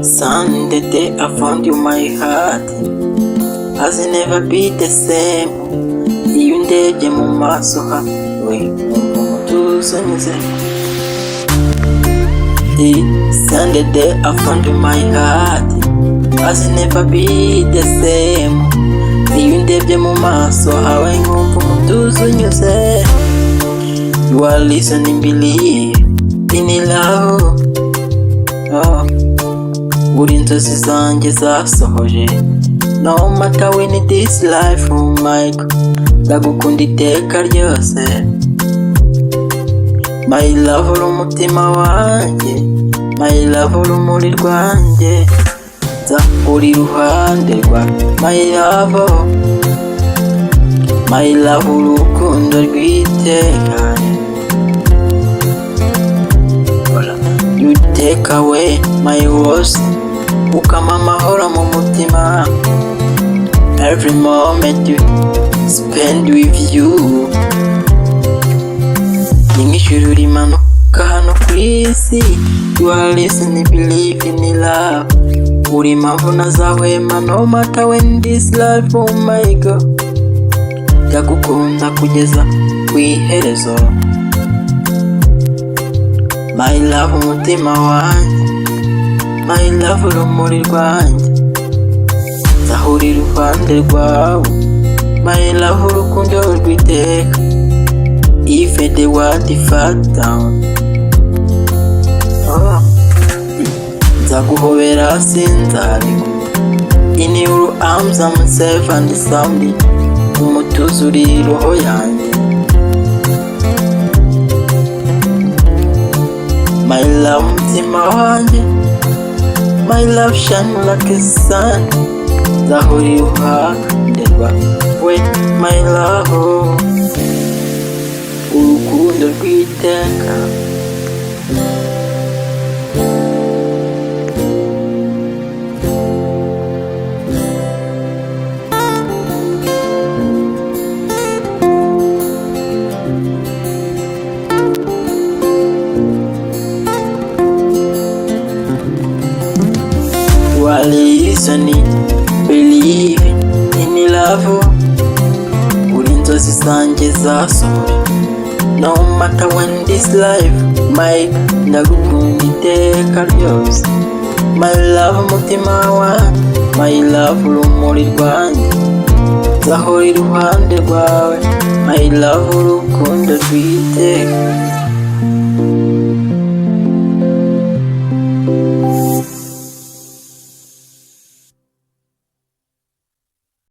Sunday day I found you, my heart has never been the same. Iyo ndebye mu maso hawe numva umutuzo unyuze. Sunday day I found you, my heart has never been the same. Iyo ndebye mu maso hawe numva umutuzo unyuze. You are listening, believe in love. Uri inzozi zanjye zasohoje. No matter when this life, oh my God, ndagukunda iteka ryose. My love uri umutima wanjye, my love urumuri rwanjye, nza uri iruhande rwa my love, my love urukundo rw'iteka. You take away my worries, ukama amahoro mu mutima. Every moment you spend with you ni nk'ijuru rimanuka hano ku isi. You are listening, believe in love. Uri impamvu ntazahwema no matter when this life, oh my God, ndagukunda kugeza ku iherezo. My love umutima wanjye, my love urumuri rwanjye, nzahora iruhande rwawe. My love urukundo rw'iteka. Even the world fall down, nzaguhobera sinzareka. In your arms I'm safe and sound. Umutuzo uri roho yanjye. My love mutima wanjye, my love shine like a sun, nzahora iruhande rwawe. My love urukundo rw'iteka. Listening, believe in love. Uri inzozi zanjye zasohoje. No matter when this life, my ndagukunda iteka ryose. My love umutima wanjye, my love urumuri rwanjye, nzahora iruhande rwawe. My love urukundo rw'iteka.